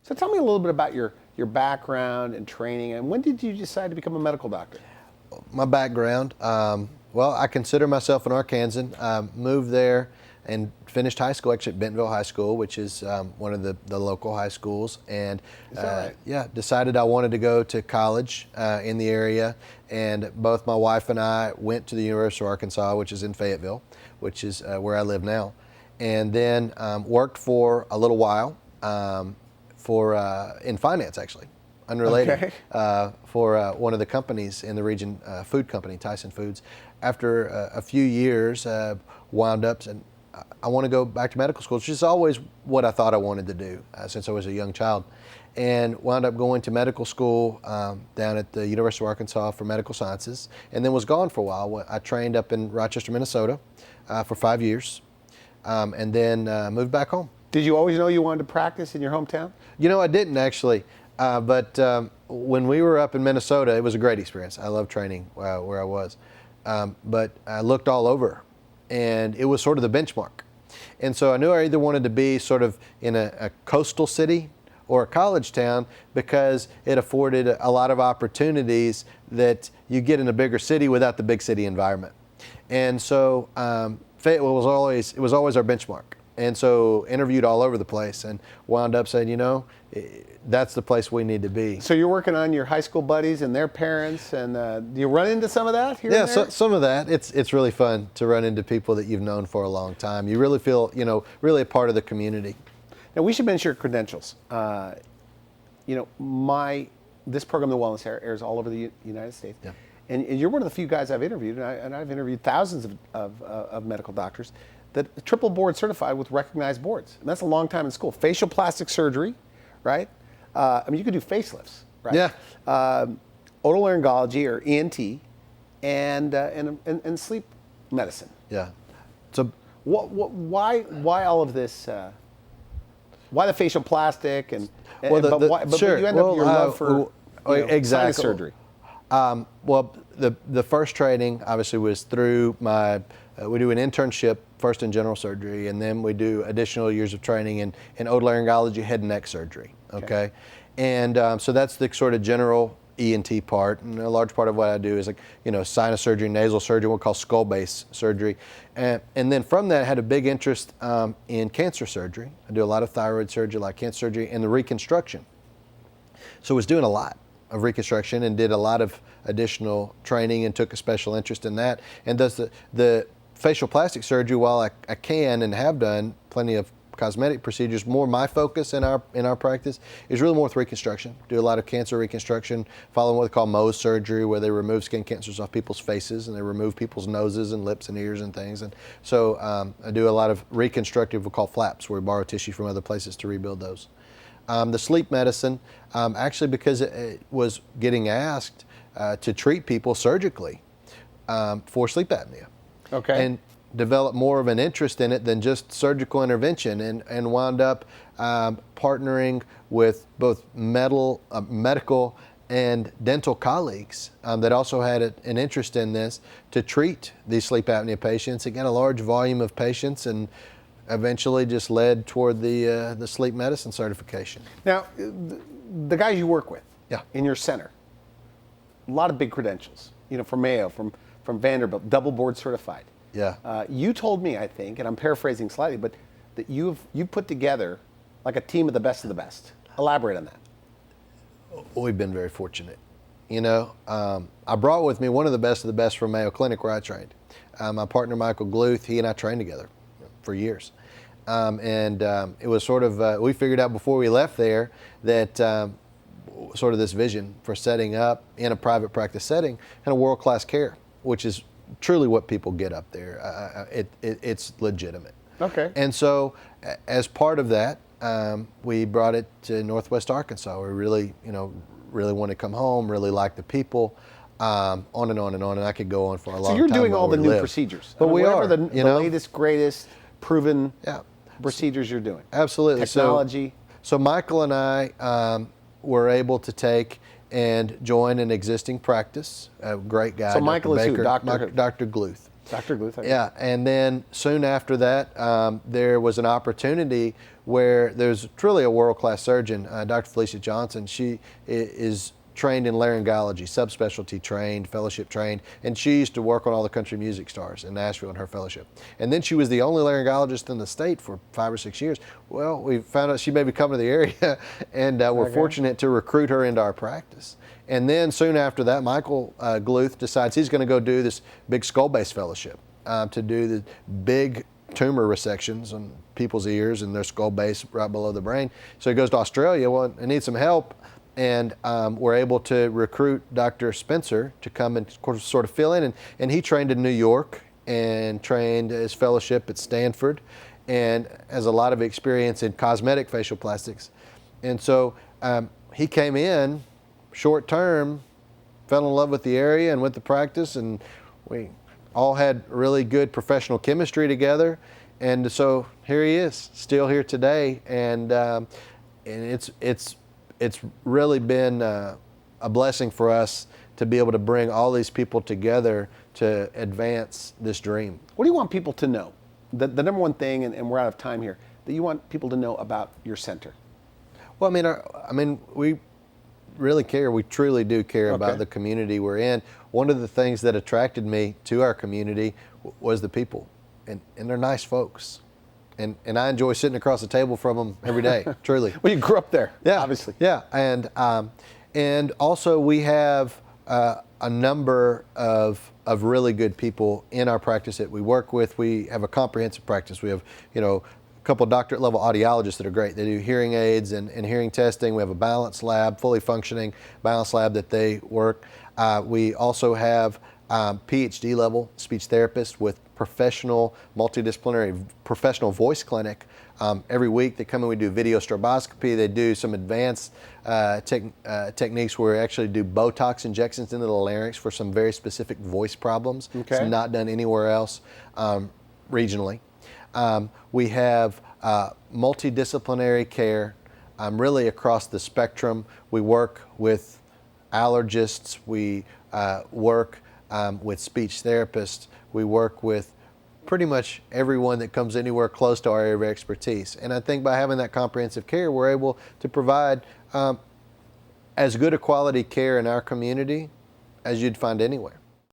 So tell me a little bit about your background and training, and when did you decide to become a medical doctor? My background, well, I consider myself an Arkansan. Moved there and finished high school, actually at Bentonville High School, which is one of the local high schools. And Is that right? yeah, decided I wanted to go to college in the area. And both my wife and I went to the University of Arkansas, which is in Fayetteville, which is where I live now. And then worked for a little while in finance, actually, unrelated, Okay. for one of the companies in the region, food company, Tyson Foods. After a few years, wound up and I want to go back to medical school, which is always what I thought I wanted to do since I was a young child. And wound up going to medical school down at the University of Arkansas for medical sciences, and then was gone for a while. I trained up in Rochester, Minnesota for 5 years, and then moved back home. Did you always know you wanted to practice in your hometown? You know, I didn't actually, but when we were up in Minnesota, it was a great experience. I loved training where I was, but I looked all over, and it was sort of the benchmark. And so I knew I either wanted to be sort of in a coastal city or a college town, because it afforded a lot of opportunities that you get in a bigger city without the big city environment. And so Fayetteville was always our benchmark. And so interviewed all over the place and wound up saying, you know, that's the place we need to be. So you're working on your high school buddies and their parents, and do you run into some of that here? Yeah, and there? some of that. It's really fun to run into people that you've known for a long time. You really feel, you know, really a part of the community. Now we should mention your credentials. You know, this program, The Wellness, airs all over the United States. Yeah. And you're one of the few guys I've interviewed, and I've interviewed thousands of medical doctors that triple board certified with recognized boards. And that's a long time in school. Facial plastic surgery, right? I mean, you could do facelifts, right? Yeah. Otolaryngology or ENT, and sleep medicine. Yeah. So Why all of this? Why the facial plastic Well, but sure. you end up with your love for exactly. sinus surgery. Well, the first training obviously was through we do an internship first in general surgery, and then we do additional years of training in otolaryngology, head and neck surgery. Okay. And so that's the sort of general ENT part, and a large part of what I do is sinus surgery, nasal surgery, what we call skull base surgery, and then from that I had a big interest in cancer surgery. I do a lot of thyroid surgery, like cancer surgery, and the reconstruction. So I was doing a lot of reconstruction and did a lot of additional training and took a special interest in that. And does the facial plastic surgery, while I can and have done plenty of cosmetic procedures, more my focus in our practice is really more with reconstruction. Do a lot of cancer reconstruction, following what they call Mohs surgery, where they remove skin cancers off people's faces and they remove people's noses and lips and ears and things. And so I do a lot of reconstructive, we call flaps, where we borrow tissue from other places to rebuild those. The sleep medicine, actually because it was getting asked to treat people surgically for sleep apnea. Okay. And developed more of an interest in it than just surgical intervention, and wound up partnering with both medical and dental colleagues that also had an interest in this to treat these sleep apnea patients. Again, a large volume of patients, and eventually just led toward the sleep medicine certification. Now, the guys you work with in your center, a lot of big credentials, from Mayo, from Vanderbilt, double board certified. Yeah. You told me, I think, and I'm paraphrasing slightly, but that you put together like a team of the best. Elaborate on that. We've been very fortunate. I brought with me one of the best from Mayo Clinic where I trained. My partner, Michael Gluth, he and I trained together for years. It was sort of, we figured out before we left there that sort of this vision for setting up in a private practice setting kind of world-class care, which is truly what people get up there. It's legitimate. Okay. And so as part of that, we brought it to Northwest Arkansas. We really want to come home, really like the people, on and on and on. And I could go on for a long time. So you're doing all the new procedures. But we are. The latest, greatest, proven procedures you're doing. Absolutely. Technology. So Michael and I were able to take and join an existing practice. A great guy. So Michael is who? Dr. Gluth. Dr. Gluth. Okay. Yeah, and then soon after that, there was an opportunity where there's truly a world-class surgeon, Dr. Felicia Johnson. She is trained in laryngology, subspecialty trained, fellowship trained, and she used to work on all the country music stars in Nashville in her fellowship. And then she was the only laryngologist in the state for 5 or 6 years. Well, we found out she may be coming to the area, and we're fortunate to recruit her into our practice. And then soon after that, Michael Gluth decides he's going to go do this big skull base fellowship to do the big tumor resections on people's ears and their skull base right below the brain. So he goes to Australia. Well, I need some help. And we're able to recruit Dr. Spencer to come and sort of fill in. And he trained in New York and trained his fellowship at Stanford and has a lot of experience in cosmetic facial plastics. And so he came in short term, fell in love with the area and with the practice, and we all had really good professional chemistry together. And so here he is, still here today. And it's really been a blessing for us to be able to bring all these people together to advance this dream. What do you want people to know? The number one thing, and we're out of time here, that you want people to know about your center? Well, I mean, we really care. We truly do care about the community we're in. One of the things that attracted me to our community was the people, and they're nice folks. And I enjoy sitting across the table from them every day, truly. Well, you grew up there, yeah, obviously. Yeah, and also we have a number of really good people in our practice that we work with. We have a comprehensive practice. We have, a couple of doctorate level audiologists that are great. They do hearing aids and hearing testing. We have a balance lab, fully functioning balance lab that they work. We also have PhD level speech therapists with professional, multidisciplinary professional voice clinic. Every week they come in, we do video stroboscopy. They do some advanced techniques where we actually do Botox injections into the larynx for some very specific voice problems. Okay. It's not done anywhere else regionally. We have multidisciplinary care really across the spectrum. We work with allergists. We work with speech therapists. We work with pretty much everyone that comes anywhere close to our area of expertise. And I think by having that comprehensive care, we're able to provide as good a quality care in our community as you'd find anywhere.